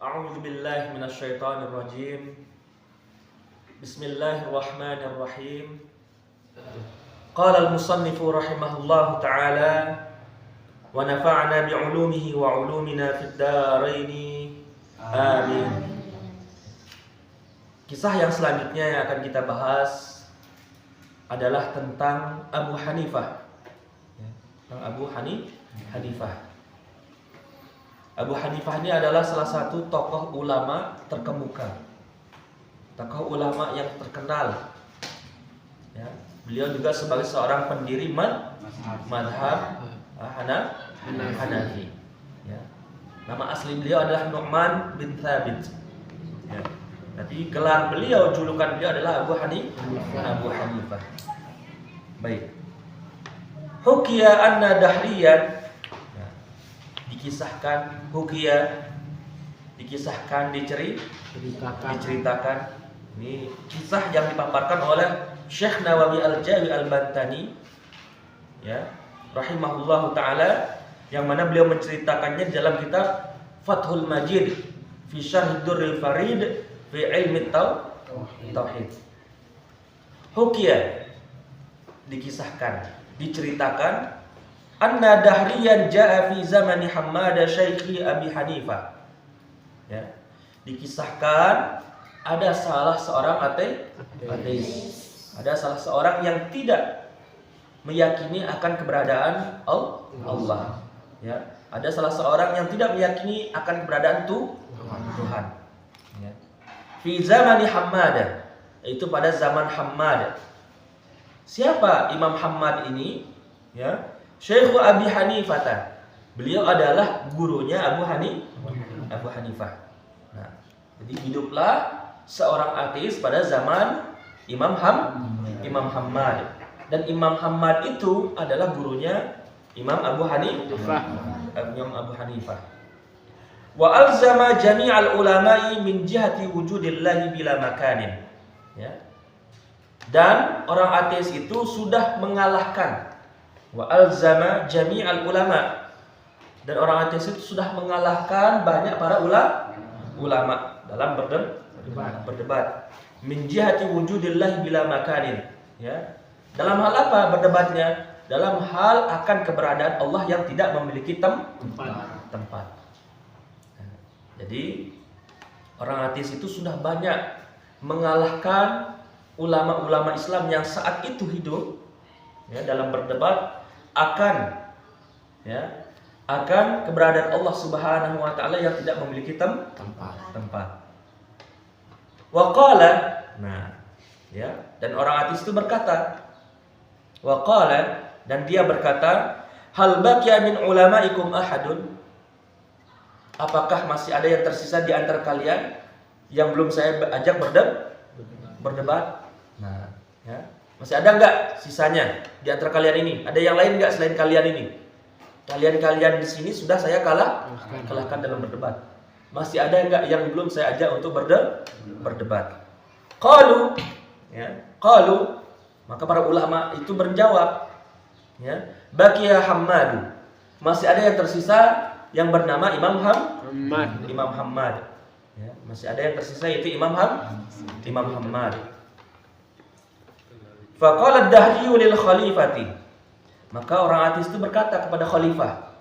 A'udzu billahi minasyaitonir rajim. Bismillahirrahmanirrahim. Qala al-musannifu rahimahullahu ta'ala wa nafa'na bi'ulumihi wa 'ulumina fid dharain. Amin. Kisah yang selanjutnya yang akan kita bahas adalah tentang Abu Hanifah. Abu Hanifah. Abu Hanifah ini adalah salah satu tokoh ulama terkemuka, tokoh ulama yang terkenal. Ya, beliau juga sebagai seorang pendiri madhab Hanafi. Ya. Nama asli beliau adalah Nu'man bin Thabit. Ya. Tapi gelar beliau, julukan beliau adalah Abu Hanifah. Baik. Hukiya anna dahriyan, diceritakan. Ini kisah yang dipaparkan oleh Syekh Nawawi Al-Jawi Al-Bantani, ya, rahimahullahu taala, yang mana beliau menceritakannya dalam kitab Fathul Majid fi Syarh Durril Farid fi Ilmi Tauhid. Hukiya, diceritakan anna dahriyan ja'a fi zamani Hammad Syaikhi Abi Hanifah. Ya. Dikisahkan ada salah seorang ateis. Ada salah seorang yang tidak meyakini akan keberadaan Allah. Ya. Ada salah seorang yang tidak meyakini akan keberadaan Tuhan. Ya. Fi zamani Hammad, yaitu pada zaman Hammad. Siapa Imam Hammad ini? Ya. Syekh Abi Hanifah. Beliau adalah gurunya Abu Hanifah. Nah, jadi hiduplah seorang ateis pada zaman Imam Hammad. Dan Imam Hammad itu adalah gurunya Imam Abu Hanifah. Wa alzama jami'al ulama'i min jihati wujudillahi bila makanin. Ya. Dan orang ateis itu sudah mengalahkan wa alzama jami'al ulama, dan orang ateis itu sudah mengalahkan banyak para ulama dalam berdebat min jihati wujudillahi bila makanin, ya. Dalam hal apa berdebatnya? Dalam hal akan keberadaan Allah yang tidak memiliki tempat. Jadi orang ateis itu sudah banyak mengalahkan ulama-ulama Islam yang saat itu hidup, ya, dalam berdebat akan keberadaan Allah Subhanahu wa taala yang tidak memiliki tempat. Wa qala, dan orang ateis itu berkata, wa qala, dan dia berkata, hal baqiya min ulamaikum ahadun? Apakah masih ada yang tersisa di antara kalian yang belum saya ajak berdebat? Masih ada enggak sisanya di antara kalian ini? Ada yang lain enggak selain kalian ini? Kalian di sini sudah saya kalahkan dalam berdebat. Masih ada enggak yang belum saya ajak untuk berdebat? Qalu, maka para ulama itu menjawab, ya, baqiya Hammad. Masih ada yang tersisa yang bernama Imam Hammad. Ya, masih ada yang tersisa yaitu Imam Hammad. Faqala ad-dahriyu lil khalifati. Maka orang ateis itu berkata kepada khalifah.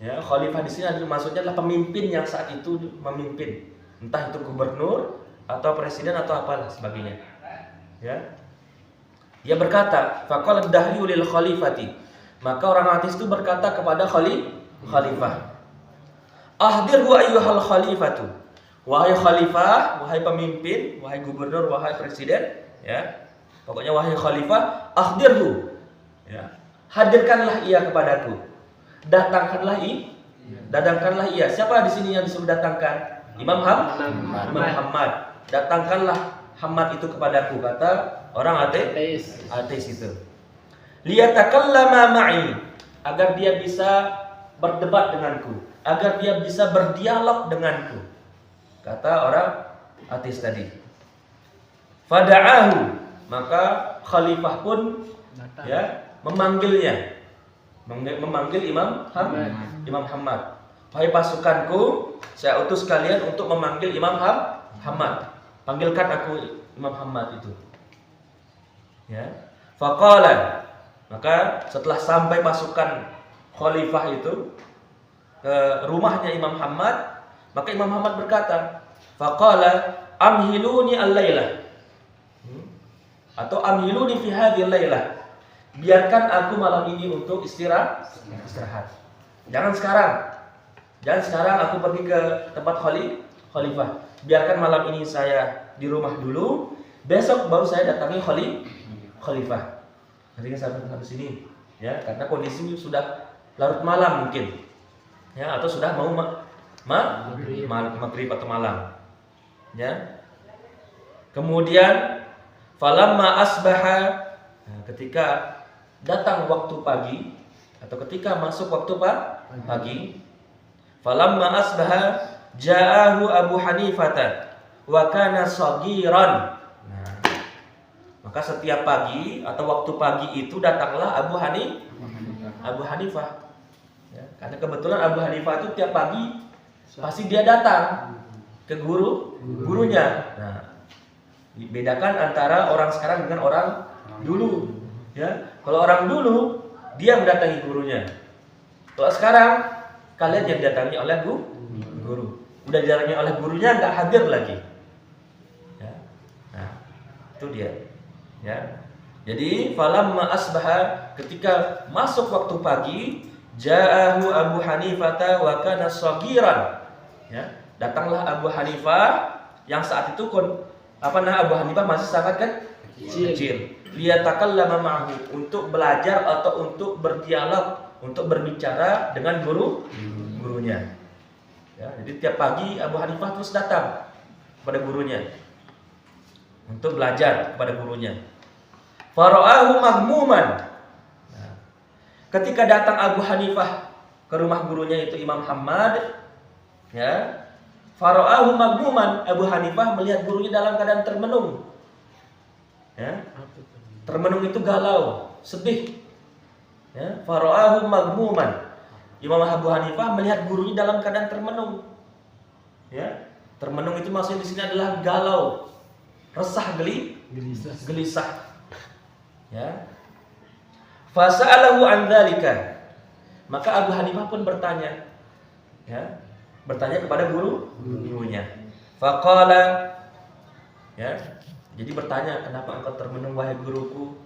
Ya, khalifah di sini maksudnya adalah pemimpin yang saat itu memimpin, entah itu gubernur atau presiden atau apalah sebagainya. Ya. Dia berkata, faqala ad-dahriyu lil khalifati. Maka orang ateis itu berkata kepada khalifah. Ahdirhu ayyuhal khalifatu. Wahai khalifah, wahai pemimpin, wahai gubernur, wahai presiden, ya. Pokoknya wahai khalifah, ahdirhu, ya, hadirkanlah ia kepadaku. Datangkanlah ia. Siapa di sini yang disuruh datangkan? Imam Hammad. Datangkanlah Hammad itu kepadaku, kata orang ateis itu. Liyatakallama ma'i, agar dia bisa berdebat denganku, agar dia bisa berdialog denganku, kata orang ateis tadi. Fada'ahu, maka khalifah pun memanggil Imam Hammad. "Wahai pasukanku, saya utus kalian untuk memanggil Imam Hammad. Panggilkan aku Imam Hammad itu." Ya. Faqala, maka setelah sampai pasukan khalifah itu ke rumahnya Imam Hammad, maka Imam Hammad berkata, "Faqala amhiluni al-lailah." Atau amhiluni fi hadhihi al-lailah. Biarkan aku malam ini untuk istirahat. Jangan sekarang aku pergi ke tempat khalifah. Biarkan malam ini saya di rumah dulu. Besok baru saya datangi khalifah. Nanti sampai ke sini, ya, karena kondisi sudah larut malam mungkin, ya, atau sudah mau maghrib atau malam, ya. Kemudian falamma asbaha, ketika datang waktu pagi atau ketika masuk waktu pagi, falamma asbaha ja'ahu Abu Hanifah wa kana saghiran. Maka setiap pagi atau waktu pagi itu datanglah Abu Hanifah. Ya, karena kebetulan Abu Hanifah itu tiap pagi pasti dia datang ke gurunya. Nah, dibedakan antara orang sekarang dengan orang dulu. Ya, kalau orang dulu dia mendatangi gurunya. Kalau sekarang kalian yang didatangi oleh guru. Udah didatangi oleh gurunya, nggak hadir lagi. Ya. Nah, itu dia. Ya. Jadi falamma asbaha, ketika masuk waktu pagi, ja'ahu Abu Hanifah wa kana saghiran. Ya, datanglah Abu Hanifah yang saat itu Abu Hanifah masih sangat kecil. Liyatakallama ma'ahu, untuk belajar atau untuk berdialog, untuk berbicara dengan gurunya. Ya, jadi tiap pagi Abu Hanifah terus datang kepada gurunya untuk belajar kepada gurunya. Fara'ahu maghmuman. Nah, ketika datang Abu Hanifah ke rumah gurunya itu Imam Hammad, ya, fara'ahu maghmuman, Abu Hanifah melihat gurunya dalam keadaan termenung. Ya, termenung itu galau, sedih. Ya, fara'ahu maghmuman. Imam Abu Hanifah melihat gurunya dalam keadaan termenung. Ya, termenung itu maksudnya di sini adalah galau, resah, gelisah. Ya. Fasa'alahu an dzalika. Maka Abu Hanifah pun bertanya. Ya, bertanya kepada gurunya. Faqala, ya. Jadi bertanya, "Kenapa engkau termenung wahai guruku?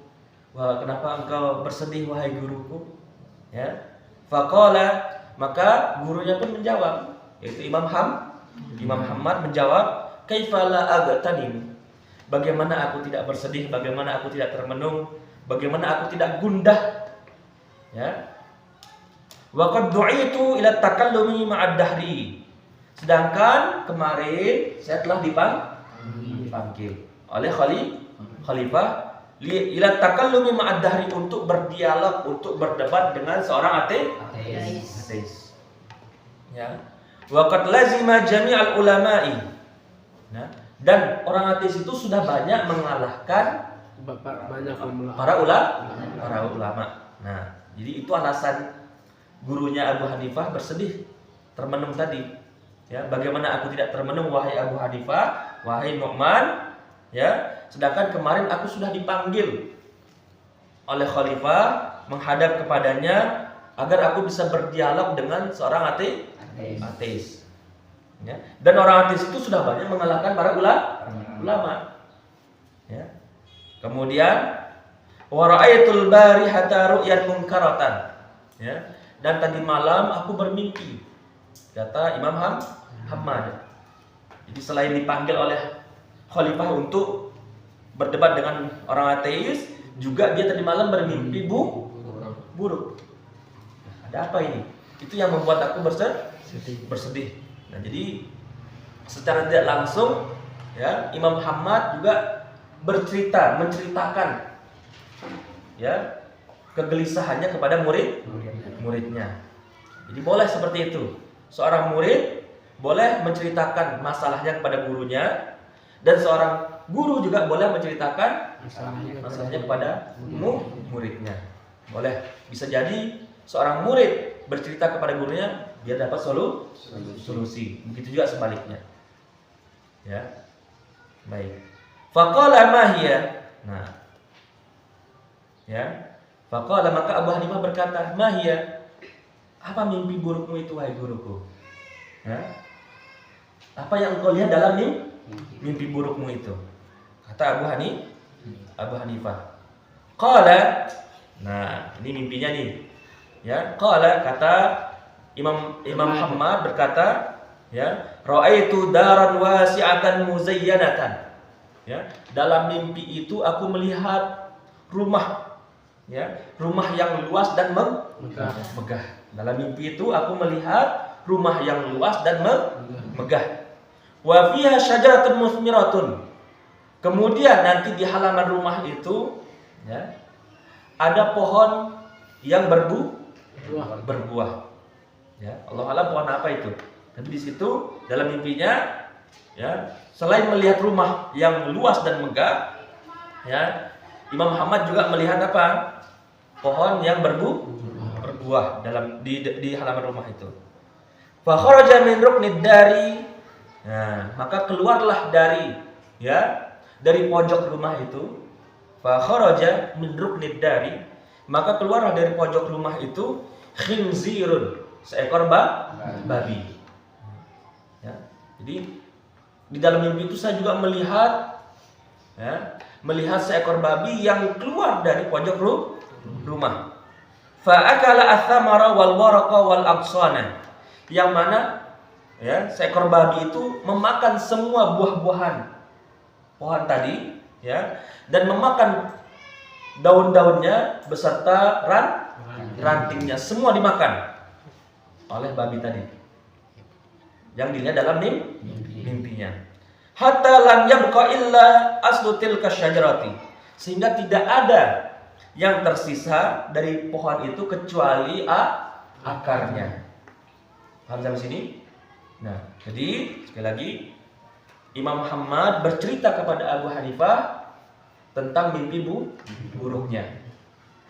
Kenapa engkau bersedih wahai guruku?" Ya. Faqala, maka gurunya pun menjawab, yaitu Imam Hammad menjawab, "Kaifa la agtanim?" Bagaimana aku tidak bersedih, bagaimana aku tidak termenung, bagaimana aku tidak gundah. Ya. Wa qad du'itu ila takallumi ma'ad dahri. Sedangkan kemarin saya telah dipanggil oleh khalifah ila takallumi ma'ad dahri, untuk berdialog, untuk berdebat dengan seorang ateis. Ya. Wa qad lazima jami'al ulama'i. Nah, dan orang ateis itu sudah banyak mengalahkan para ulama. Nah, jadi itu alasan gurunya Abu Hanifah bersedih, termenung tadi. Ya, bagaimana aku tidak termenung wahai Abu Hanifah, wahai Nu'man? Ya, sedangkan kemarin aku sudah dipanggil oleh khalifah menghadap kepadanya agar aku bisa berdialog dengan seorang ateis. Ya. Dan orang ateis itu sudah banyak mengalahkan para ulama. Ya. Kemudian wa ra'aitul barihata ru'yan munkaratan. Ya. Dan tadi malam aku bermimpi, kata Imam Hammad. Jadi selain dipanggil oleh khalifah untuk berdebat dengan orang ateis, juga dia tadi malam bermimpi buruk. Ada apa ini? Itu yang membuat aku bersedih. Nah, jadi secara tidak langsung, ya, Imam Hammad juga menceritakan, ya, kegelisahannya kepada muridnya. Jadi boleh seperti itu. Seorang murid boleh menceritakan masalahnya kepada gurunya, dan seorang guru juga boleh menceritakan masalahnya kepada muridnya. Boleh. Bisa jadi seorang murid bercerita kepada gurunya biar dapat solusi. Begitu juga sebaliknya. Ya. Baik. Faqala ma hiya? Nah. Ya. Faqala, maka Abu Hanifah berkata, "Ma hiya?" Apa mimpi burukmu itu, wahai guruku? Ya. Apa yang engkau lihat dalam mimpi burukmu itu? Kata Abu Hanifah. Qala, nah, ini mimpinya nih. Ya, qala, kata Imam Muhammad berkata, ya, ra'aitu daran wasi'atan muzayyanatan. Ya, dalam mimpi itu aku melihat rumah, ya, rumah yang luas dan megah. Dalam mimpi itu aku melihat rumah yang luas dan megah. Wa fiha syajaratun musmiratun. Kemudian nanti di halaman rumah itu, ya, ada pohon yang berbuah. Ya, Allah alam pohon apa itu. Tapi di situ dalam mimpinya, ya, selain melihat rumah yang luas dan megah, ya, Imam Muhammad juga melihat apa? Pohon yang berbuah di halaman rumah itu. Fa kharaja min ruknid dari. Nah, maka keluarlah dari pojok rumah itu. Fa kharaja min ruknid dari, maka keluarlah dari pojok rumah itu khinzirun, seekor babi. Ya, jadi di dalam mimpi itu saya juga melihat seekor babi yang keluar dari pojok rumah. Fa'akala ath-thamara wal waraqa wal aqsana. Yang mana, ya, seekor babi itu memakan semua buah-buahan pohon tadi, ya, dan memakan daun-daunnya beserta rantingnya, semua dimakan oleh babi tadi. Yang dilihat dalam mimpinya. Hatta lam yabqa illa aslu tilka syajarati. Sehingga tidak ada yang tersisa dari pohon itu kecuali akarnya. Paham sampai sini? Nah, jadi sekali lagi Imam Muhammad bercerita kepada Abu Hanifah tentang mimpi buruknya.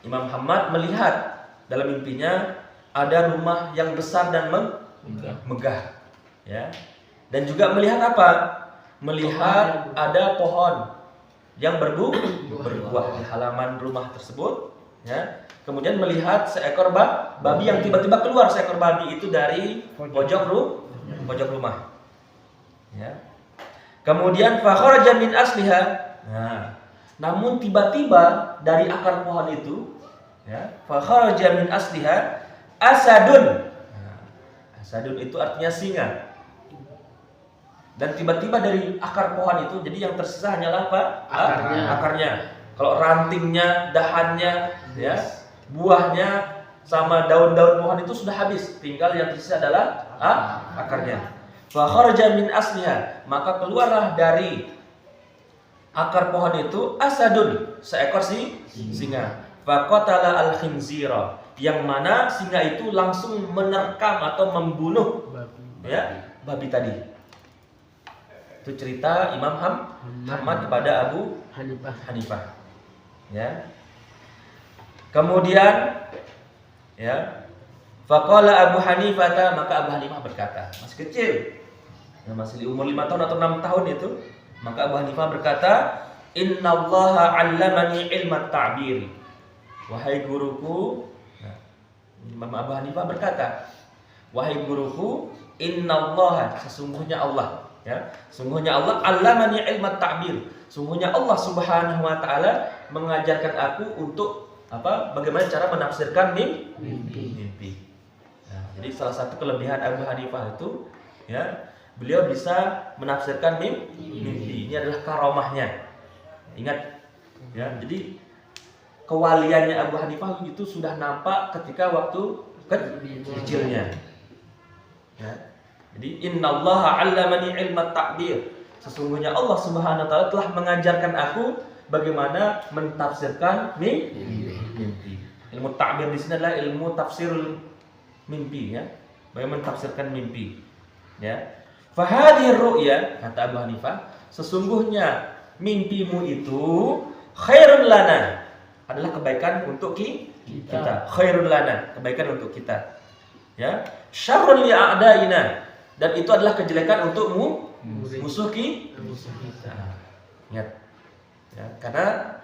Imam Muhammad melihat dalam mimpinya ada rumah yang besar dan megah, ya. Dan juga melihat apa? Melihat ada pohon yang berbuah di halaman rumah tersebut, ya. Kemudian melihat seekor babi yang tiba-tiba keluar, seekor babi itu dari pojok rumah, ya. Kemudian fa kharaja min asliha. Nah, namun tiba-tiba dari akar pohon itu, ya, fa kharaja min asliha asadun. Nah, asadun itu artinya singa. Dan tiba-tiba dari akar pohon itu, jadi yang tersisa hanyalah apa? Akarnya. Kalau rantingnya, dahannya, ya, buahnya sama daun-daun pohon itu sudah habis, tinggal yang tersisa adalah akarnya. Fa kharaja min asliha, maka keluarlah dari akar pohon itu asadun, seekor singa. Fa qatala al-khinzira, yang mana singa itu langsung menerkam atau membunuh, ya, babi tadi. Itu cerita Imam Muhammad kepada Abu Hanifah. Ya. Kemudian, ya, faqala Abu Hanifah, maka Abu Hanifah berkata, masih kecil, ya, masih di umur 5 tahun atau 6 tahun itu, maka Abu Hanifah berkata, innallaha 'allamani ilmat ta'bir. Wahai guruku, nah, Imam Abu Hanifah berkata, wahai guruku, innallaha, sesungguhnya Allah, ya, sesungguhnya Allah 'allamani ilmat ta'bir. Sungguhnya Allah Subhanahu wa taala mengajarkan aku untuk apa? Bagaimana cara menafsirkan mimpi. Nah, jadi salah satu kelebihan Abu Hanifah itu, ya, beliau bisa menafsirkan mimpi. Ini adalah karomahnya. Ingat, ya. Jadi kewaliannya Abu Hanifah itu sudah nampak ketika waktu kecilnya. Ya. Jadi innallaha 'allamani ilmat ta'bir. Sesungguhnya Allah Subhanahu wa taala telah mengajarkan aku bagaimana mentafsirkan mimpi. Ilmu ta'bir di sini adalah ilmu tafsir mimpi, ya. Bagaimana mentafsirkan mimpi, ya. Fa hadhihi ru'ya, kata Abu Hanifah, sesungguhnya mimpimu itu khairun lana, adalah kebaikan untuk kita. Khairun lana, kebaikan untuk kita. Ya, syarrun li a'daina, dan itu adalah kejelekan untukmu musuh kita. Ingat. Ya, karena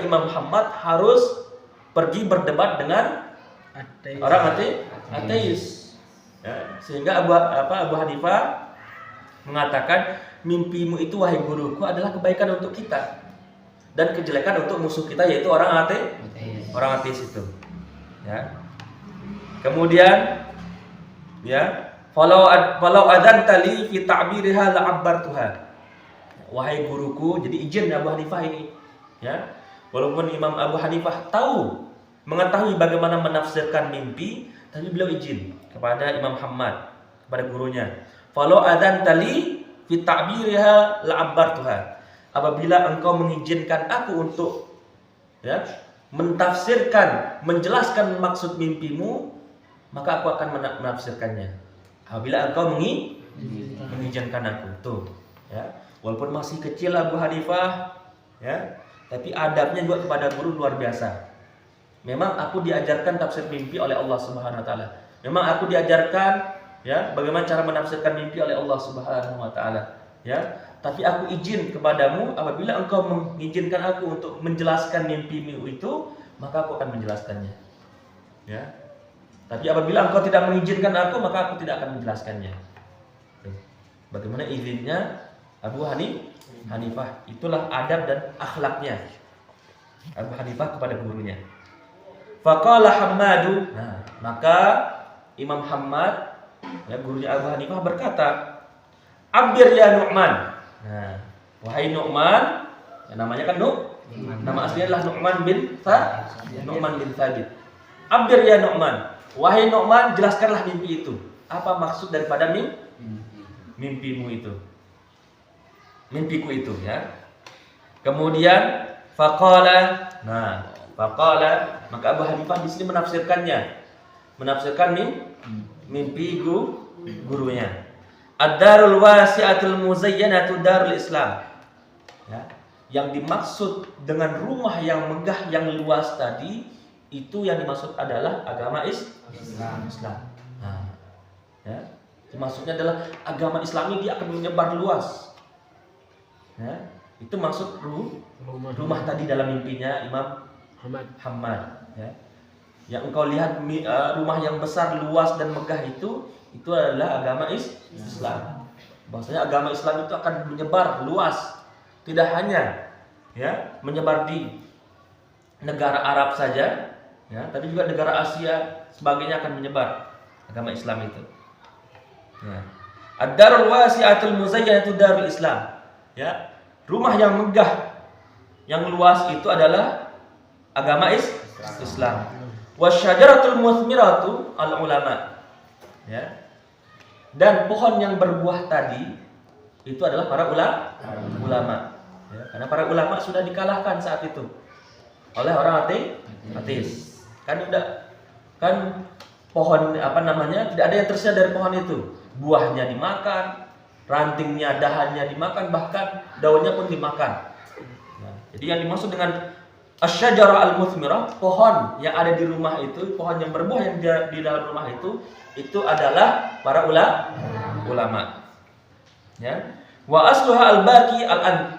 Imam Muhammad harus pergi berdebat dengan orang ateis. Ya, sehingga Abu Hanifah mengatakan mimpimu itu wahai guruku adalah kebaikan untuk kita dan kejelekan untuk musuh kita yaitu orang ateis itu. Ya. Kemudian ya, falau adzanta li fi ta'biriha la'abbartuha. Wahai guruku, jadi izin Abu Hanifah ini. Ya. Walaupun Imam Abu Hanifah mengetahui bagaimana menafsirkan mimpi, tapi beliau izin kepada Imam Muhammad, kepada gurunya. Falau adzanta li fi ta'biriha la'abbartuha. Apabila engkau mengizinkan aku untuk ya, mentafsirkan, menjelaskan maksud mimpimu, maka aku akan menafsirkannya. Apabila engkau mengizinkan aku, tuh, ya. Walaupun masih kecil Abu Hanifah, ya, tapi adabnya juga kepada guru luar biasa. Memang aku diajarkan tafsir mimpi oleh Allah Subhanahu wa taala. Memang aku diajarkan ya bagaimana cara menafsirkan mimpi oleh Allah Subhanahu wa taala, ya. Tapi aku izin kepadamu apabila engkau mengizinkan aku untuk menjelaskan mimpimu itu, maka aku akan menjelaskannya. Ya. Tapi apabila engkau tidak mengizinkan aku, maka aku tidak akan menjelaskannya. Bagaimana izinnya Abu Hanifah? Itulah adab dan akhlaknya Abu Hanifah kepada gurunya. Faqala Hammadu. Nah, maka Imam Hammad, ya, gurunya Abu Hanifah berkata, "Abbir ya Nu'man." Nah, wahai Nu'man, ya, namanya kan nama aslinya adalah Nu'man bin Thabit. Abbir ya Nu'man. Wahai Nu'man, jelaskanlah mimpi itu. Apa maksud daripada mimpimu itu? Mimpiku itu, ya. Kemudian faqala, maka Abu Hanifah di sini menafsirkan mimpi gurunya. Ad-darul wasi'atul muzayyanatu darul Islam. Ya. Yang dimaksud dengan rumah yang megah yang luas tadi, itu yang dimaksud adalah agama Islam. Nah, ya. Maksudnya adalah agama Islam ini dia akan menyebar luas. Ya. Itu maksud rumah tadi dalam mimpinya Imam Muhammad. Ya. Yang engkau lihat rumah yang besar, luas dan megah itu adalah agama Islam. Bahwasanya agama Islam itu akan menyebar luas, tidak hanya ya menyebar di negara Arab saja, ya, tapi juga negara Asia sebagainya akan menyebar agama Islam itu. Ya. Ad-darul wasi'atul muzayyanatu darul Islam. Ya, rumah yang megah, yang luas itu adalah agama Islam. Wasyajaratul muthmiratu al-ulama. Ya. Dan pohon yang berbuah tadi itu adalah para ulama. Ya, karena para ulama sudah dikalahkan saat itu oleh orang ateis. Kan pohon tidak ada yang tersisa dari pohon itu. Buahnya dimakan, rantingnya, dahannya dimakan, bahkan daunnya pun dimakan. Nah, jadi yang dimaksud dengan asy-syajarah al-muthmirah, pohon yang ada di rumah itu, pohon yang berbuah yang di dalam rumah itu adalah para ulama. Ya. Wa asluha al-baqi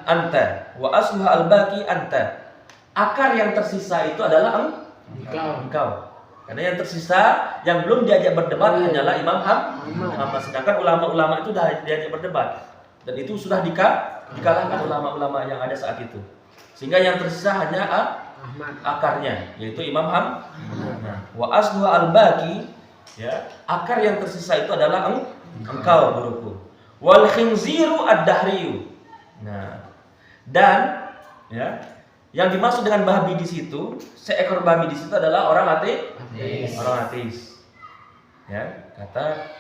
anta. Wa asluha al-baqi anta. Akar yang tersisa itu adalah engkau. Karena yang tersisa yang belum diajak berdebat hanyalah Imam Muhammad. Sedangkan ulama-ulama itu sudah diajak berdebat dan itu sudah dikalahkan ulama-ulama yang ada saat itu. Sehingga yang tersisa hanya akarnya, yaitu Imam Muhammad. Nah, wa asluha al-baqi, ya, akar yang tersisa itu adalah engkau guruku. Wal khinziru ad-dahriyu. Nah, dan ya, yang dimaksud dengan babi di situ, seekor babi di situ adalah orang ateis. Ya, kata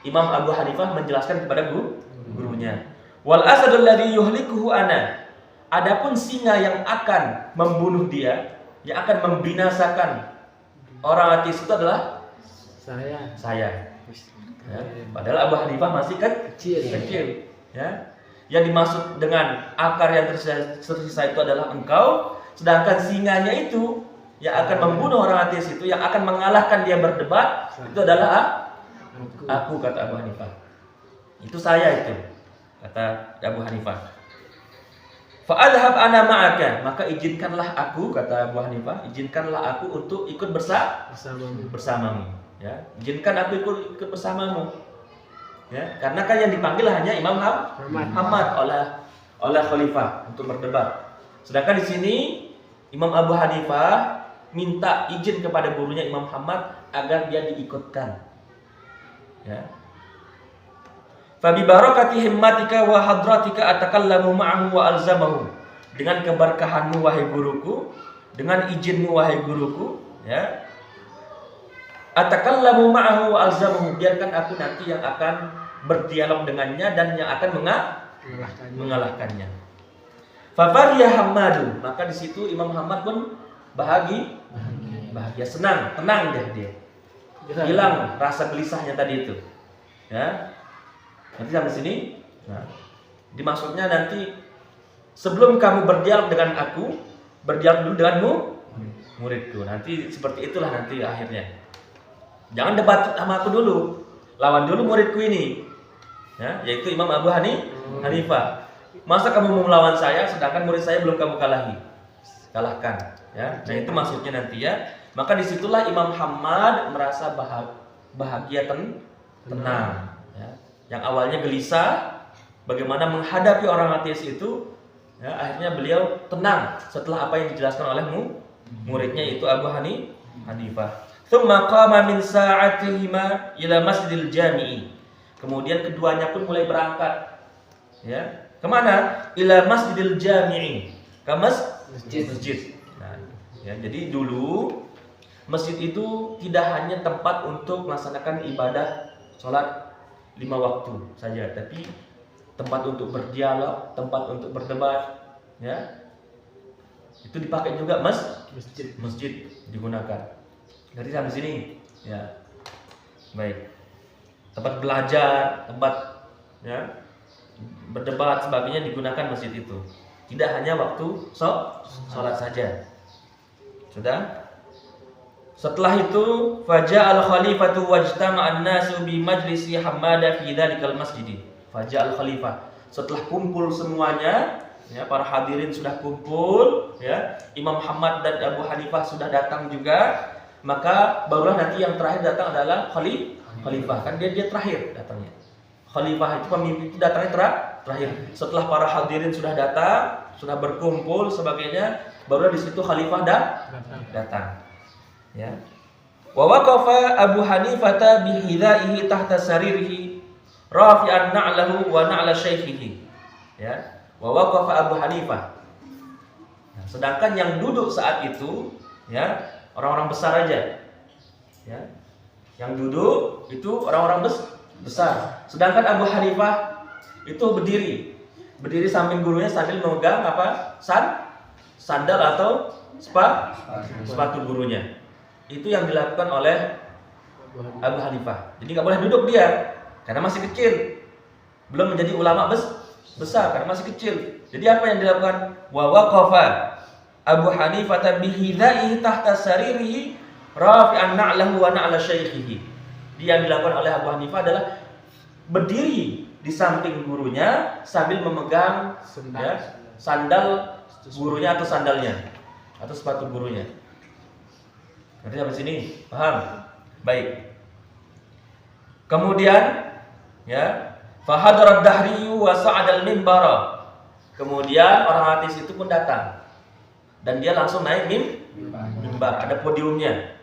Imam Abu Hanifah menjelaskan kepada gurunya. Wal asadul ladzi yuhlikuhu ana. Adapun singa yang akan membunuh dia, yang akan membinasakan orang ateis itu adalah saya. Ya, padahal Abu Hanifah masih kecil. Ya. Yang dimaksud dengan akar yang tersisa itu adalah engkau, sedangkan singanya itu yang akan membunuh orang ateis itu, yang akan mengalahkan dia berdebat, itu adalah aku, kata Abu Hanifah. Itu saya itu, kata Abu Hanifah. Fa'adhab ana ma'aka, maka izinkanlah aku, kata Abu Hanifah, izinkanlah aku untuk ikut bersamamu. Ya, izinkan aku ikut bersamamu. Ya, karena kan yang dipanggil hanya Imam Ahmad oleh khalifah untuk berdebat. Sedangkan di sini Imam Abu Hanifah minta izin kepada gurunya Imam Ahmad agar dia diikutkan. Ya. Fa bi barakati himmatika wa hadratika atakallamu ma'ahu wa alzamahu. Dengan keberkahanmu wahai guruku, dengan izinmu wahai guruku, ya. Atakallamu ma'ahu wa alzamahu, biarkan aku nanti yang akan berdialog dengannya dan yang akan mengalahkannya. Fa fariya Hammadu, maka di situ Imam Ahmad pun bahagia, senang, tenang dia. Hilang rasa gelisahnya tadi itu. Ya. Nanti sampai sini. Nah, dimaksudnya nanti sebelum kamu berdialog dengan aku, berdialog dulu denganmu, muridku. Nanti seperti itulah nanti akhirnya. Jangan debat sama aku dulu. Lawan dulu muridku ini. Ya, yaitu Imam Abu Hanifah. Masa kamu mau melawan saya sedangkan murid saya belum kamu kalahkan, ya. Nah, itu maksudnya nanti ya. Maka disitulah Imam Ahmad merasa bahagia tenang, ya. Yang awalnya gelisah bagaimana menghadapi orang ateis itu, ya, akhirnya beliau tenang setelah apa yang dijelaskan oleh muridnya itu Abu Hanifah. Tsumma qama min sa'atihima ila Masjidil Jami'i. Kemudian keduanya pun mulai berangkat, ya. Kemana? Ila Masjidil Jami'i. Ke masjid. Nah, ya, jadi dulu masjid itu tidak hanya tempat untuk melaksanakan ibadah sholat 5 waktu saja, tapi tempat untuk berdialog, tempat untuk berdebat, ya. Itu dipakai juga masjid digunakan. Jadi sampai sini, ya. Baik. Tempat belajar, tempat, ya, berdebat sebagainya digunakan masjid itu. Tidak hanya waktu sholat saja. Sudah? Setelah itu faja'al khalifatu wajtama'an nasu bi majlisi Hammada fi dzalikal masjid. Faja'al khalifah. Setelah kumpul semuanya, ya, para hadirin sudah kumpul, ya. Imam Ahmad dan Abu Hanifah sudah datang juga, maka barulah nanti yang terakhir datang adalah khalifah. Kan dia terakhir datangnya. Khalifah itu pemimpin itu datangnya terakhir. Setelah para hadirin sudah datang, sudah berkumpul sebagainya, barulah di situ khalifah datang. Ya. Wa waqafa Abu Hanifah bi hidaihi tahta saririhi rafi'an na'lahu wa na'la syaikhihi. Ya. Wa waqafa Abu Hanifah. Nah, sedangkan yang duduk saat itu, ya, orang-orang besar aja. Ya. Yang duduk itu orang-orang besar. Sedangkan Abu Hanifah itu berdiri samping gurunya sambil memegang apa? Sandal atau sepatu gurunya. Itu yang dilakukan oleh Abu Hanifah. Jadi nggak boleh duduk dia karena masih kecil, belum menjadi ulama besar karena masih kecil. Jadi apa yang dilakukan? Wa waqafa Abu Hanifah bi hidaihi tahta saririhi rafi'an na'lahu wa na'la syaikhihi. Yang dilakukan oleh Abu Hanifah adalah berdiri di samping gurunya sambil memegang sandal gurunya atau sandalnya atau sepatu gurunya. Nanti sampai sini paham? Baik. Kemudian, ya, fahadarat dahriyu wa sa'adal minbara. Kemudian orang ateis itu pun datang dan dia langsung naik mimbar. Ada podiumnya,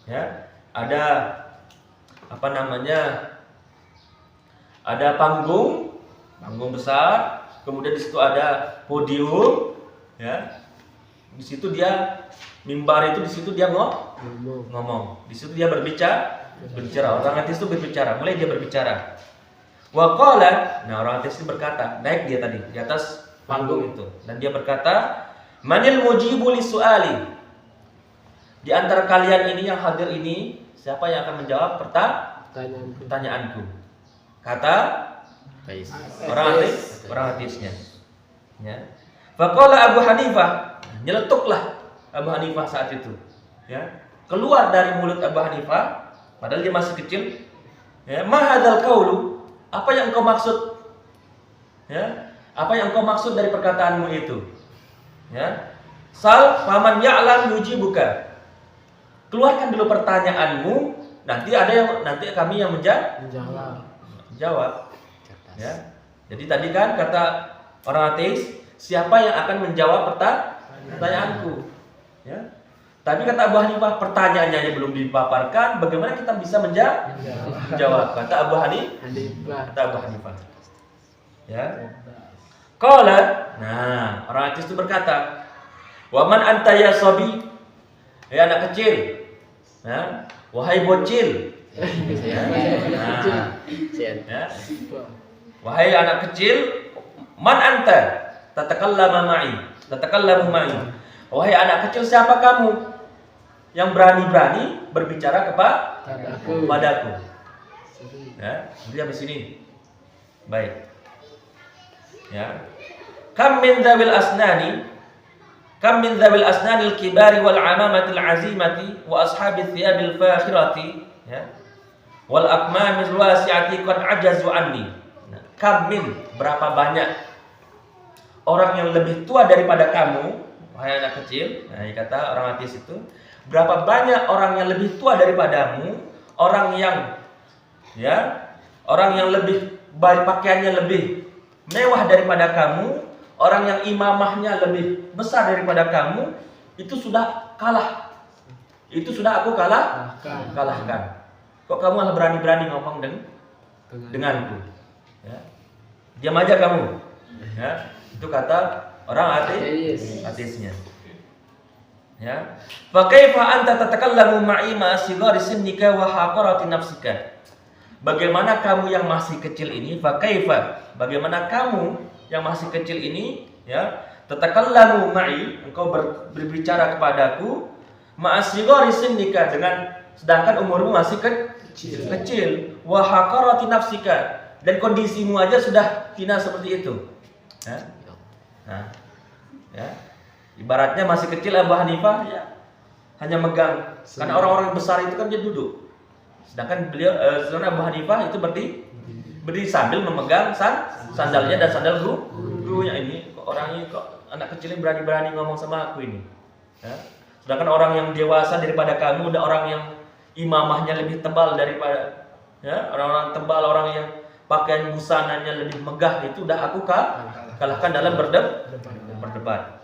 ya, ada apa namanya? Ada panggung besar. Kemudian di situ ada podium, ya. Di situ dia mimbar itu, di situ dia ngomong. Di situ dia berbicara. Orang ateis itu berbicara. Mulai dia berbicara. Wa qala, nah orang ateis itu berkata, naik dia tadi di atas panggung itu, dan dia berkata, manil mujibu lisu'ali. Di antara kalian ini yang hadir ini, siapa yang akan menjawab pertanyaanku? Kata orang ateisnya. Ya. Faqala Abu Hanifah, nyeletuklah Abu Hanifah saat itu. Ya. Keluar dari mulut Abu Hanifah, padahal dia masih kecil. Ya, ma hadzal qaulu? Apa yang engkau maksud? Ya. Apa yang engkau maksud dari perkataanmu itu? Ya. Sal faman ya'lam yujibuka. Keluarkan dulu pertanyaanmu, nanti kami yang menjawab. Ya. Jadi tadi kan kata orang ateis, siapa yang akan menjawab pertanyaanku? Ya. Tapi kata Abu Hanifah, pertanyaannya belum dipaparkan, bagaimana kita bisa menjawab? Kata Abu Hanifah. Ya. Qala, nah, orang ateis itu berkata, "Wa man anta ya sabi?" Ya anak kecil. Ya. Wahai bocil. Ya. Nah. Ya. Wahai anak kecil, man anta? Tatakallamu ma'i. Wahai anak kecil, siapa kamu yang berani-berani berbicara kepadaku? Ya, dia di sini. Baik. Ya. Kam min dzawil asnani al-kibari wal 'amamati al-'azimati wa ashabi thiyabil fakhirati, ya. Wal akmamil wasi'ati qad ajazu anni. Nah, kam min, berapa banyak orang yang lebih tua daripada kamu, wahai anak kecil. Nah, kata orang ateis itu, berapa banyak orang yang lebih tua daripadamu, orang yang lebih baik pakaiannya, lebih mewah daripada kamu, orang yang imamahnya lebih besar daripada kamu, itu sudah kalah. Itu sudah aku kalahkan. Kok kamu malah berani-berani ngomong denganku? Ya. Diam aja kamu. Ya. Itu kata orang ateisnya. Ya. Fa kaifa anta tatakallamu ma'i ma sigari sinnika wa haqarati nafsika? Bagaimana kamu yang masih kecil ini? Fa kaifa? Bagaimana kamu yang masih kecil ini, ya, tatakallamu ma'i, engkau berbicara kepadaku ma sigari sinnika, dengan sedangkan umurmu masih kecil. Wa haqarati nafsika, dan kondisimu aja sudah hina seperti itu. Ya. Nah, ya. Ibaratnya masih kecil Abu Hanifah, ya, hanya megang. Karena orang-orang besar itu kan dia duduk. Sedangkan Abu Hanifah itu berdiri sambil memegang sandalnya dan sandal gurunya. Ini orangnya kok anak kecil ini berani-berani ngomong sama aku ini. Ya. Sedangkan orang yang dewasa daripada kamu, dan orang yang imamahnya lebih tebal daripada, ya, orang-orang tebal, orang yang pakaian busananya lebih megah, itu udah aku kalahkan dalam berdebat.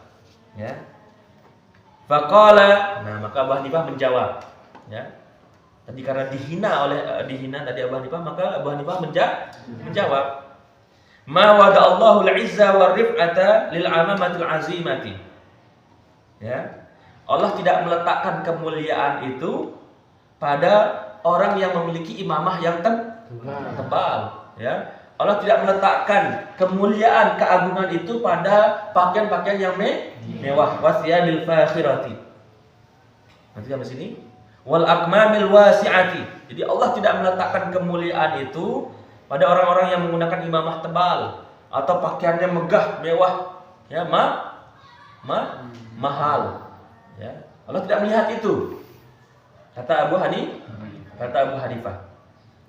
Ya. Faqala, nah maka Abu Hanifah menjawab, ya. Tadi karena dihina tadi Abu Hanifah, maka Abu Hanifah menjawab, ma wada'allahu al-'izza war-rif'ata lil 'amamatil 'azimati. Ya. Allah tidak meletakkan kemuliaan itu pada orang yang memiliki imamah yang tebal, ya. Allah tidak meletakkan kemuliaan, keagungan itu pada pakaian-pakaian yang mewah. Wasyabil fakhirati. Nanti sampai sini. Wal akmamil wasi'ati. Jadi Allah tidak meletakkan kemuliaan itu pada orang-orang yang menggunakan imamah tebal atau pakaiannya megah, mewah, ya, mahal. Ya. Allah tidak melihat itu. Kata Abu Hanifah.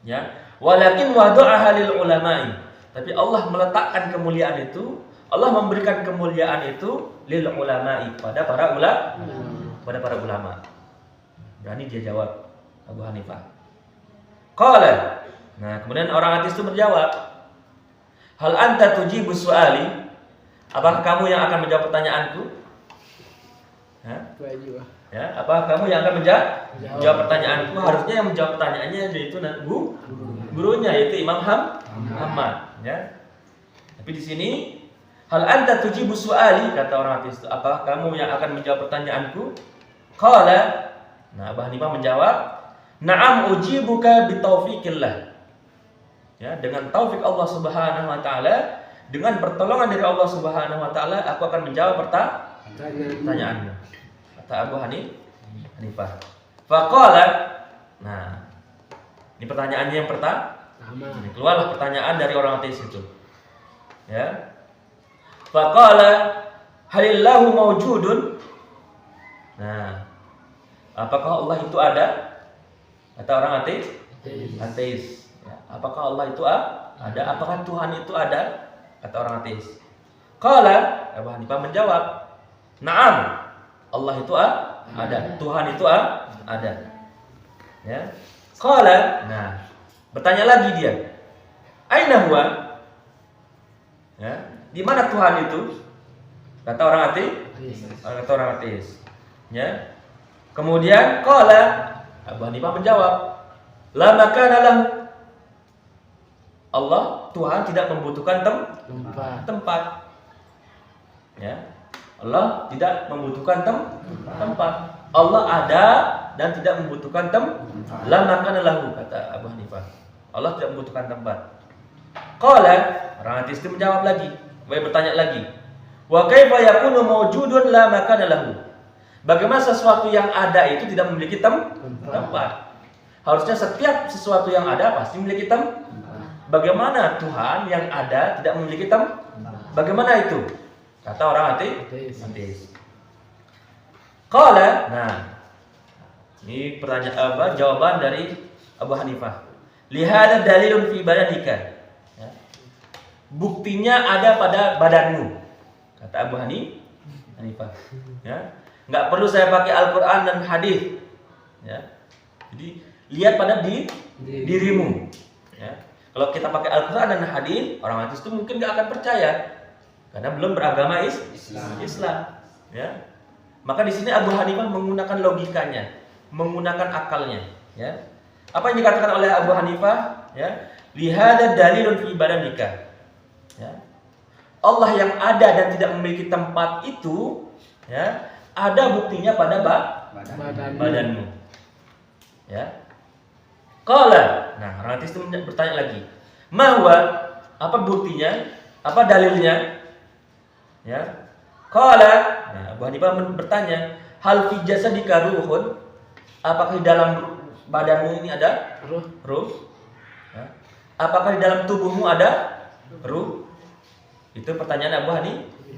Ya. Walakin wada'aha lil ulama'i. Tapi Allah meletakkan kemuliaan itu, Allah memberikan kemuliaan itu lil ulama'i, pada para ulama. Berani dia jawab Abu Hanifah. Qala. Nah, kemudian orang ateis itu berjawab, hal anta tujibu su'ali? Apakah kamu yang akan menjawab pertanyaanku? Ya, apa kamu yang akan menjawab pertanyaanku? Harusnya yang menjawab pertanyaannya yaitu gurunya, yaitu Imam Ahmad, ya. Tapi di sini hal anta tujibu su'ali, kata orang ateis itu, apa kamu yang akan menjawab pertanyaanku? Qala. Nah, Abu Hanifah menjawab, na'am ujibuka bitaufiqillah. Ya, dengan taufik Allah Subhanahu wa taala, dengan pertolongan dari Allah Subhanahu wa taala, aku akan menjawab pertanyaanmu. Kata Abu Hanifah. Faqala. Nah, ini pertanyaannya yang pertama. Keluarlah pertanyaan dari orang ateis itu. Ya. Faqala halillahu mawjudun? Nah, apakah Allah itu ada? Kata orang ateis? Ateis. Ya. Apakah Allah itu ada? Apakah Tuhan itu ada? Kata orang ateis. Qala, Abu Hanifah menjawab, "Na'am." Allah itu ada. Tuhan itu ada. Ya. Qala, nah, bertanya lagi dia. Aina huwa? Ya, di mana Tuhan itu? Kata orang ateis. Kata orang ateis. Ya. Kemudian qala, Abu Hanifah menjawab, la makana lahu. Allah, Tuhan tidak membutuhkan tempat. Ya. Allah tidak membutuhkan tempat. Allah ada dan tidak membutuhkan tempat. La makana lahu, kata Abu Hanifah. Allah tidak membutuhkan tempat. Qala, orang ateis itu menjawab lagi, bertanya lagi. Wa kaifa yakunu mawjudun la makana lahu? Bagaimana sesuatu yang ada itu tidak memiliki tempat? Harusnya setiap sesuatu yang ada pasti memiliki tempat. Bagaimana Tuhan yang ada tidak memiliki tempat? Bagaimana itu? Kata orang ateis. Qala, nah, ini pertanyaan jawaban dari Abu Hanifah. Lihada dalilun fi badanika. Ya. Buktinya ada pada badanmu, kata Abu Hanifah. Ya. Nggak perlu saya pakai Al-Quran dan hadis. Ya. Jadi lihat pada dirimu. Ya. Kalau kita pakai Al-Quran dan hadis, orang ateis itu mungkin nggak akan percaya karena belum beragama Islam. Ya. Maka di sini Abu Hanifah menggunakan logikanya, menggunakan akalnya. Ya. Apa yang dikatakan oleh Abu Hanifah? Ya. Lihada dalilun fi badanika. Ya. Allah yang ada dan tidak memiliki tempat itu, ya, ada buktinya pada badanmu. Ya. Qala, nah, orang ateis itu bertanya lagi. Mahwa, apa buktinya? Apa dalilnya? Ya. Qala, nah, Abu Hanifah bertanya, hal fi jasadika ruhun? Apakah di dalam badanmu ini ada ruh? Ya. Apakah di dalam tubuhmu ada ruh? Itu pertanyaan Abu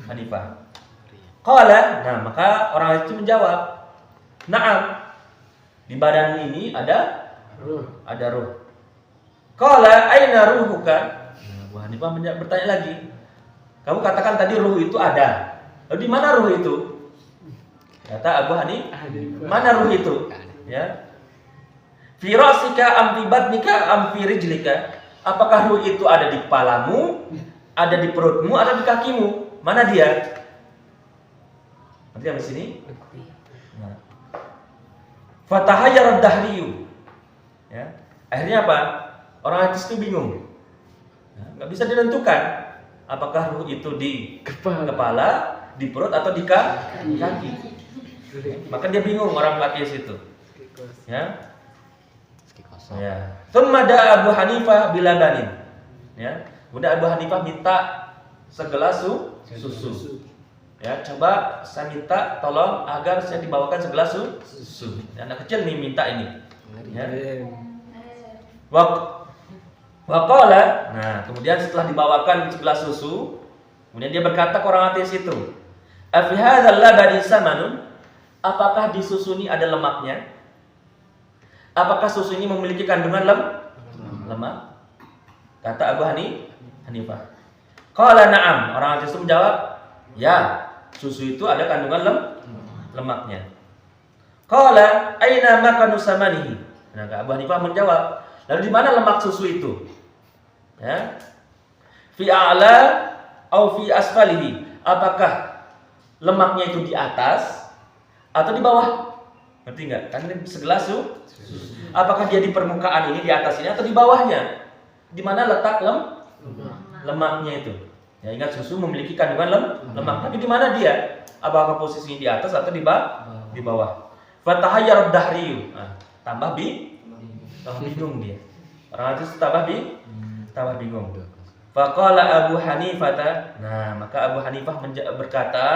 Hanifah. Qala, nah, maka orang itu menjawab, na'am. Di badan ini ada ruh. Qala, aina ruhuka? Nah, Abu Hanifah bertanya lagi. Kamu katakan tadi ruh itu ada. Lalu di mana ruh itu? Kata Abu Hanifah, mana ruh itu? Ya. Fi ra'sika am fi batnika am fi rijlika? Apakah ruh itu ada di kepalamu, ada di perutmu, ada di kakimu? Mana dia? Nanti di sini. Nah. Fatahayyar ad-dahriyu. Ya. Akhirnya apa? Orang ateis itu bingung. Nggak bisa ditentukan apakah ruh itu di kepala, di perut atau di kaki. Maka dia bingung orang ateis itu. Ya. Ya. Tsumma da Abu Hanifah bilabanin. Ya. Kemudian Abu Hanifah minta segelas susu. Ya, coba saya minta tolong agar saya dibawakan segelas susu. Anak kecil nih minta ini. Ya. Waqala, nah, kemudian setelah dibawakan segelas susu, kemudian dia berkata ke orang ateis itu, "Afi hadzal labani samanun?" Apakah di susu ini ada lemaknya? Apakah susu ini memiliki kandungan lemak? Kata Abu Hanifah. Qala na'am. Orang ateis itu menjawab, ya, susu itu ada kandungan lemaknya. Qala aina makanu samanihi? Nah, Abu Hanifah menjawab, lalu di mana lemak susu itu? Ya. Fi a'la au fi asfalihi? Apakah lemaknya itu di atas atau di bawah? Ngerti enggak? Kan ini segelas susu. Apakah dia di permukaan ini, di atas ini, atau di bawahnya? Di mana letak lemaknya itu? Ya, ingat susu memiliki kandungan lemak. Tapi di mana dia? Apakah posisinya di atas atau di bawah? Fatahayyar ad-dahriyu. Nah, tambah bingung dia. Orang itu tambah bingung. Faqala Abu Hanifah. Nah, maka Abu Hanifah berkata,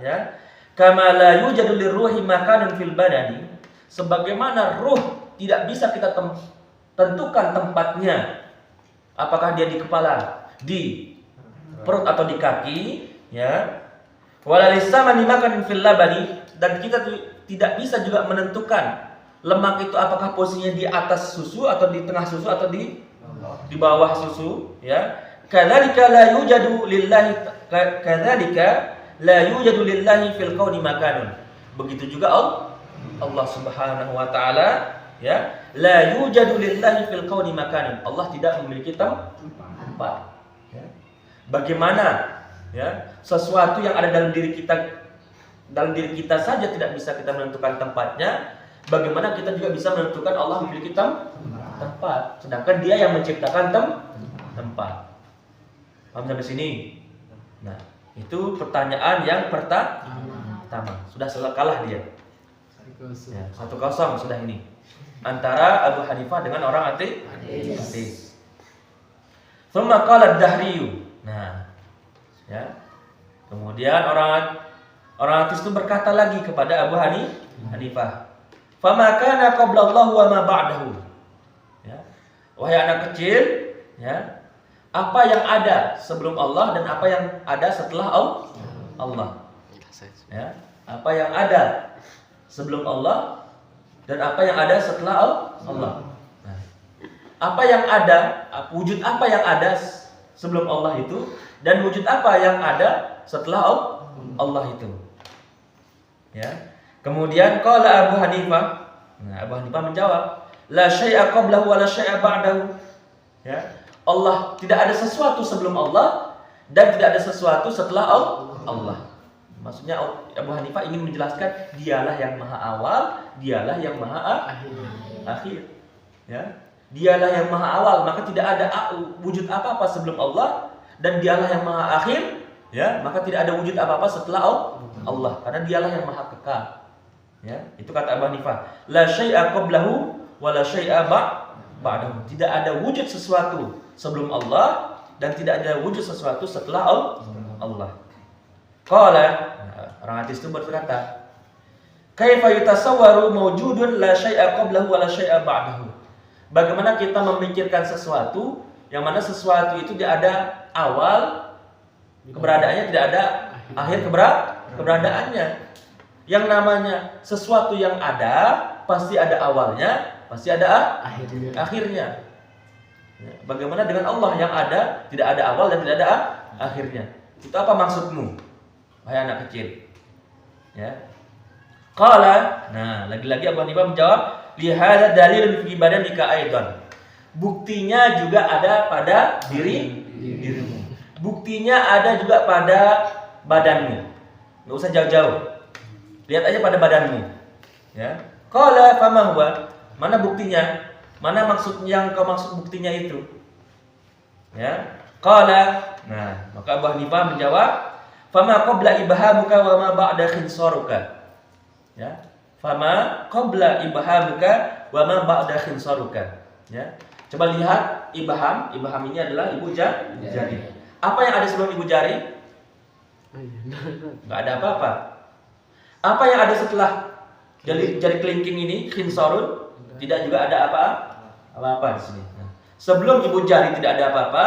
ya, kama la yujadu lirruhi makanun fil badani. Sebagaimana ruh tidak bisa kita tentukan tempatnya. Apakah dia di kepala, di perut atau di kaki, ya. Wala lisamani makanin fil labani, dan kita tidak bisa juga menentukan lemak itu apakah posisinya di atas susu atau di tengah susu atau di bawah susu, ya. Kadzalika la yujadu lillahi fil kauni makanun. Begitu juga Allah Subhanahu wa taala, ya, la yujadu lillahi fil kauni makanun. Allah tidak memiliki tempat. Ya. Bagaimana, ya, sesuatu yang ada dalam diri kita saja tidak bisa kita menentukan tempatnya, bagaimana kita juga bisa menentukan Allah memiliki tempat, sedangkan Dia yang menciptakan tempat. Paham sampai sini? Nah, itu pertanyaan yang pertama. Sudah kalah dia. Ya, 1-0 sudah ini. Antara Abu Hanifah dengan orang ateis. Tsumma qala ad-Dahriyu. Nah, ya. Kemudian orang ateis itu berkata lagi kepada Abu Hanifah, "Fama kana qabla Allah wa ma ba'dahu." Ya. Wahai anak kecil, ya. Apa yang ada sebelum Allah dan apa yang ada setelah Allah. Ya. Apa yang ada sebelum Allah dan apa yang ada setelah Allah. Nah, apa yang ada, wujud apa yang ada sebelum Allah itu dan wujud apa yang ada setelah Allah itu. Ya. Kemudian qala Abu Hanifah. Nah, Abu Hanifah menjawab, la syai'a qablahu wa la syai'a ba'dahu. Ya. Allah, tidak ada sesuatu sebelum Allah dan tidak ada sesuatu setelah Allah. Maksudnya Abu Hanifah ingin menjelaskan dialah yang maha awal, dialah yang maha akhir. Ya. Dialah yang maha awal, maka tidak ada wujud apa-apa sebelum Allah, dan dialah yang maha akhir, ya, maka tidak ada wujud apa-apa setelah Allah, karena dialah yang maha kekal. Ya, itu kata Abu Hanifah. La syai'a qablahu wa la syai'a ba'dahu. Tidak ada wujud sesuatu sebelum Allah dan tidak ada wujud sesuatu setelah Allah. Qala, orang ateis itu berkata, kaifa yutasawwaru mawjudun la syai'a qablahu wa la syai'a ba'dahu. Bagaimana kita memikirkan sesuatu yang mana sesuatu itu tidak ada awal keberadaannya, tidak ada akhir keberadaannya. Yang namanya sesuatu yang ada pasti ada awalnya, pasti ada akhirnya. Ya, bagaimana dengan Allah yang ada tidak ada awal dan tidak ada akhirnya? Itu apa maksudmu, wahai anak kecil? Ya. Qala, nah lagi-lagi Abu Hanifah menjawab, lihada dalilun fi badanika aidan. Buktinya juga ada pada dirimu. Buktinya ada juga pada badanmu. Enggak usah jauh-jauh. Lihat aja pada badanmu. Ya. Qala fama huwa? Mana buktinya? Mana maksud yang kau maksud buktinya itu? Ya. Qala, nah, maka Abu Hanifah menjawab, fama qabla ibhamuka wa ma ba'da khinsaruka. Ya. Fama qabla ibhamuka wa ma ba'da khinsaruka. Ya. Coba lihat ibham ini adalah ibu jari. Apa yang ada sebelum ibu jari? Enggak ada apa-apa. Apa yang ada setelah jari kelingking ini, khinsarun? Tidak juga ada apa-apa di sini. Nah, sebelum ibu jari tidak ada apa-apa,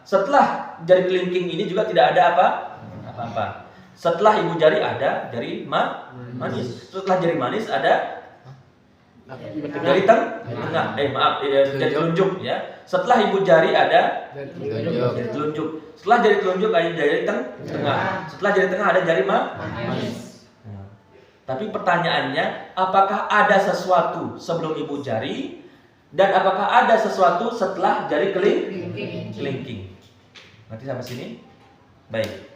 setelah jari kelingking ini juga tidak ada apa-apa. Setelah ibu jari ada jari manis. Setelah jari manis ada jari tengah. Jari telunjuk, ya. Setelah ibu jari ada jari telunjuk. Setelah jari telunjuk ada jari tengah. Setelah jari tengah ada jari manis. Tapi pertanyaannya, apakah ada sesuatu sebelum ibu jari dan apakah ada sesuatu setelah jari kelingking? Nanti sampai sini. Baik.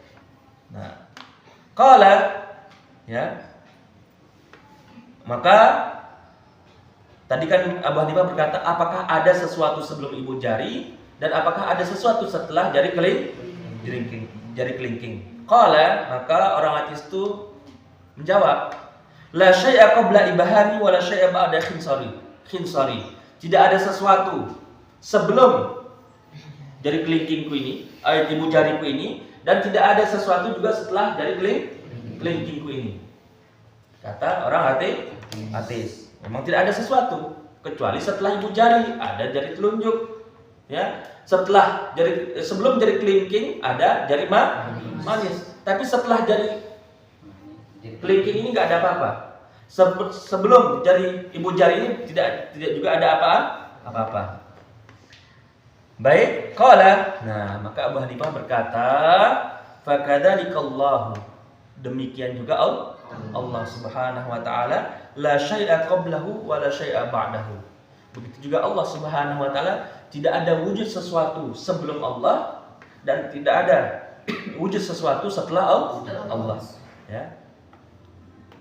Nah, qala, ya. Maka tadi kan Abu Hanifah berkata, apakah ada sesuatu sebelum ibu jari dan apakah ada sesuatu setelah jari kelingking? Qala, maka orang ateis itu menjawab, la syai'a qabla ibhami wa la syai'a ba'da khinsari. Tidak ada sesuatu sebelum jari kelingkingku ini, ibu jariku ini, dan tidak ada sesuatu juga setelah jari kelingkingku ini. Kata orang ateis. Memang tidak ada sesuatu kecuali setelah ibu jari ada jari telunjuk. Ya, sebelum jari kelingking ada jari manis. Tapi setelah jari kelingking ini nggak ada apa-apa. Sebelum jari ibu jari ini tidak juga ada apa-apa. Baik, qala. Nah, maka Abu Hanifah berkata, fakadzalikallahu. Demikian juga Allah Subhanahu wa taala, la syai'a qablahu wa la syai'a ba'dahu. Begitu juga Allah Subhanahu wa taala, tidak ada wujud sesuatu sebelum Allah dan tidak ada wujud sesuatu setelah Allah. Ya.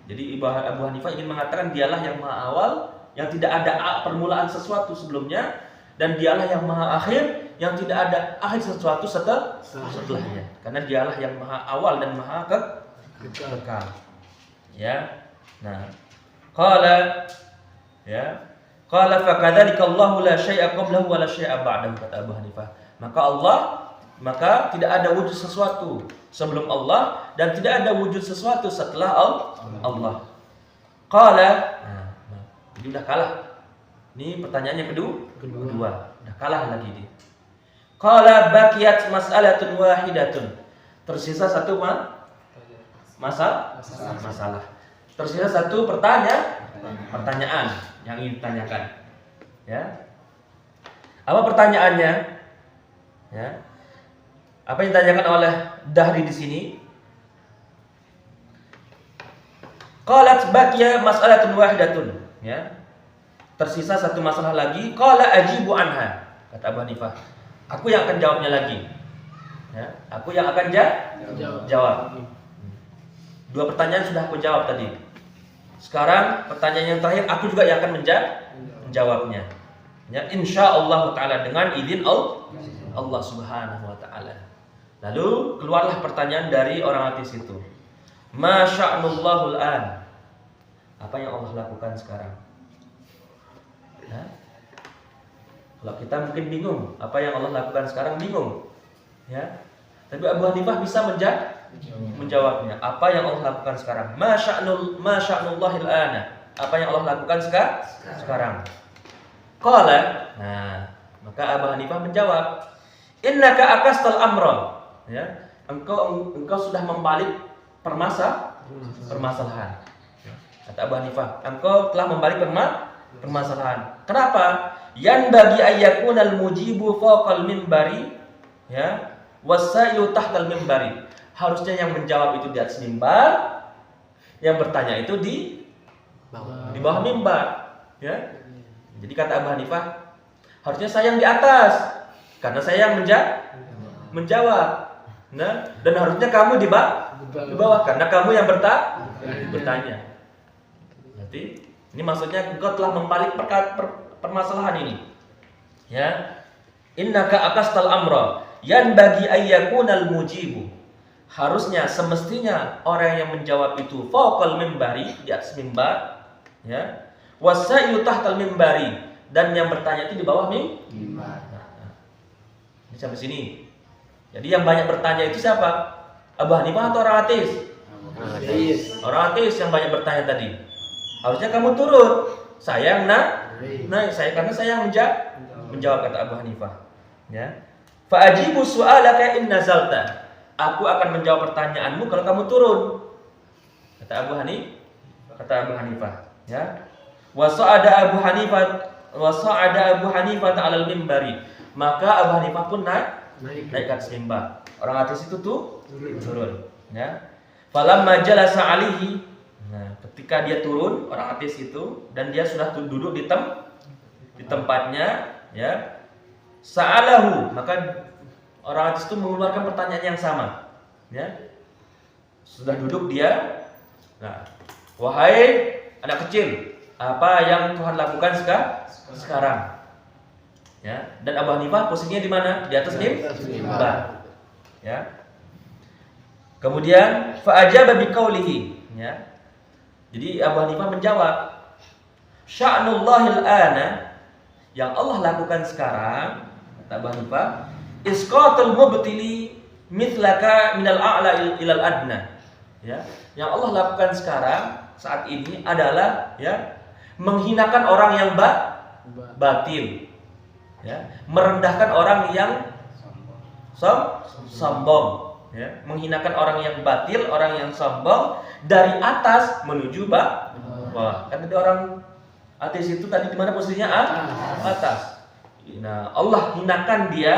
Jadi Abu Hanifah ingin mengatakan dialah yang maha awal, yang tidak ada permulaan sesuatu sebelumnya, dan dialah yang maha akhir, yang tidak ada akhir sesuatu setelahnya. Karena dialah yang maha awal dan maha kekal. Ya. Nah, qala fakadzalika Allahu la syai'a qablahu wa la syai'a ba'dahu, kata Abu Hanifah. Maka tidak ada wujud sesuatu sebelum Allah dan tidak ada wujud sesuatu setelah Allah. Qala, jadi udah kalah. Ini pertanyaan yang kedua. Udah kalah lagi dia. Qala baqiyat mas'alatun wahidatun. Tersisa satu masalah. Tersisa satu pertanyaan yang ingin ditanyakan. Ya. Apa pertanyaannya? Ya. Apa yang ditanyakan oleh Dahri di sini? Qalat baqiya mas'alatun wahidatun, ya. Tersisa satu masalah lagi. Qala ajibu anha, kata Abu Hanifah. Aku yang akan jawabnya lagi. Ya, aku yang akan jawab. Dua pertanyaan sudah aku jawab tadi. Sekarang pertanyaan yang terakhir aku juga yang akan menjawabnya. Ya, insyaallah taala dengan izin Allah Subhanahu wa taala. Lalu keluarlah pertanyaan dari orang ateis itu. Ma sya'nullahul an. Apa yang Allah lakukan sekarang? Ya? Kalau kita mungkin bingung, apa yang Allah lakukan sekarang bingung. Ya. Tapi Abu Hanifah bisa menjawabnya. Apa yang Allah lakukan sekarang? Ma sya'nullahil an. Apa yang Allah lakukan sekarang? Qala. Nah, maka Abu Hanifah menjawab, innaka akastal amra. Ya, engkau sudah membalik permasalahan. Kata Abu Hanifah, engkau telah membalik permasalahan. Kenapa? Yan bagi ayyakunal mujibu fawqal minbari, ya, wasailu tahtal minbari. Harusnya yang menjawab itu di atas mimbar, yang bertanya itu di bawah mimbar, ya. Jadi kata Abu Hanifah, harusnya saya yang di atas karena saya yang menjawab. Nah, dan harusnya kamu di bawah karena kamu yang bertanya. Berarti ini maksudnya engkau telah membalik permasalahan ini. Ya. Innaka akastal amra yan bagi ayyakunal mujibu. Harusnya semestinya orang yang menjawab itu fawqal minbari, di atas mimbar, ya. Wasailu tahtal minbari, dan yang bertanya itu di bawah mimbar. Nah, ini sampai sini. Jadi yang banyak bertanya itu siapa? Abu Hanifah atau orang ateis? Orang ateis yang banyak bertanya tadi. Harusnya kamu turun. Saya yang naik. Karena saya yang menjawab, kata Abu Hanifah. Ya. Fa ajibu su'alaka in nazalta. Aku akan menjawab pertanyaanmu kalau kamu turun. Kata Abu Hanifah. Ya. Wa sa'ada Abu Hanifah ta'alal minbari. Maka Abu Hanifah pun naik ke atas mimbar. Orang ateis itu turun. Ya. Falamma jalasa alihi. Nah, ketika dia turun, orang ateis itu, dan dia sudah duduk di tempatnya, ya. Sa'alahu, maka orang ateis itu mengeluarkan pertanyaan yang sama. Ya. Sudah duduk dia. Nah, wahai anak kecil, apa yang Tuhan lakukan sekarang? Ya, dan Abu Hanifah posisinya di mana? Di atas mimbar. Ya. Kemudian fa ajaba biqaulihi, ya. Jadi Abu Hanifah menjawab, sya'nullahil ana, yang Allah lakukan sekarang, kata Abu Hanifah, isqatul mubtili mithlaka minal a'la ilal adna. Ya, yang Allah lakukan sekarang saat ini adalah, ya, menghinakan orang yang batil. Ya, merendahkan orang yang sombong, ya, menghinakan orang yang batil, orang yang sombong dari atas menuju bawah. Kan ada orang ateis itu tadi di mana posisinya? Atas. Nah, Allah hinakan dia,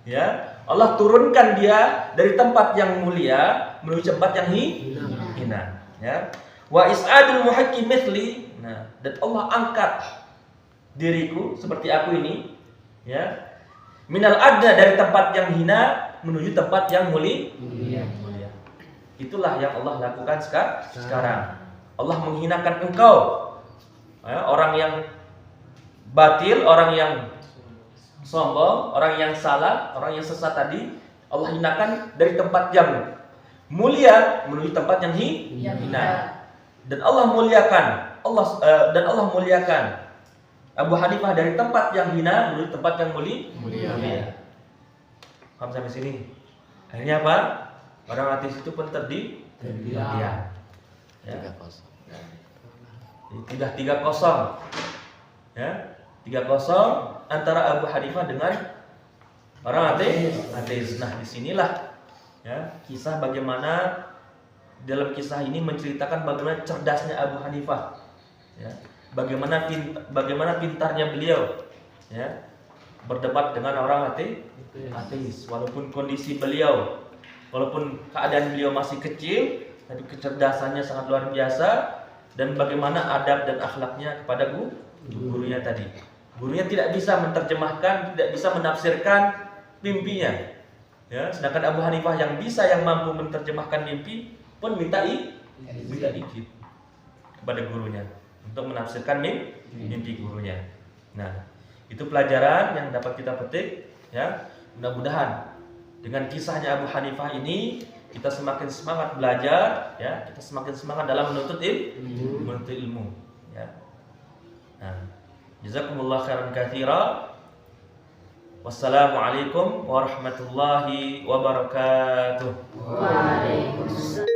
ya. Allah turunkan dia dari tempat yang mulia menuju tempat yang hina, ya. Wa is'adul muhaqqi mithli. Nah, dan Allah angkat diriku seperti aku ini, ya. Minal adna, dari tempat yang hina menuju tempat yang mulia. Itulah yang Allah lakukan sekarang. Allah menghinakan engkau, ya, orang yang batil, orang yang sombong, orang yang salah, orang yang sesat tadi, Allah hinakan dari tempat yang mulia menuju tempat yang hina. Dan Allah muliakan Abu Hanifah dari tempat yang hina menuju tempat yang mulia. Paham sampai sini? Akhirnya apa? Orang ateis itu pun terdiam. Ya. 3-0. Tidak 3-0. Ya. 3-0 antara Abu Hanifah dengan orang ateis. Nah, disinilah, ya, kisah bagaimana dalam kisah ini menceritakan bagaimana cerdasnya Abu Hanifah, ya, bagaimana pintarnya beliau, ya, berdebat dengan orang ateis. Walaupun kondisi beliau, walaupun keadaan beliau masih kecil, tapi kecerdasannya sangat luar biasa. Dan bagaimana adab dan akhlaknya kepada gurunya tadi. Gurunya tidak bisa menerjemahkan, tidak bisa menafsirkan mimpinya, ya. Sedangkan Abu Hanifah yang mampu menerjemahkan mimpi pun minta izin kepada gurunya untuk menafsirkan mimpi gurunya. Nah, itu pelajaran yang dapat kita petik, ya. Mudah-mudahan dengan kisahnya Abu Hanifah ini kita semakin semangat belajar, ya, kita semakin semangat dalam menuntut ilmu, ya. Nah, jazakumullah khairan katsira. Wassalamualaikum warahmatullahi wabarakatuh. Waalaikumsalam.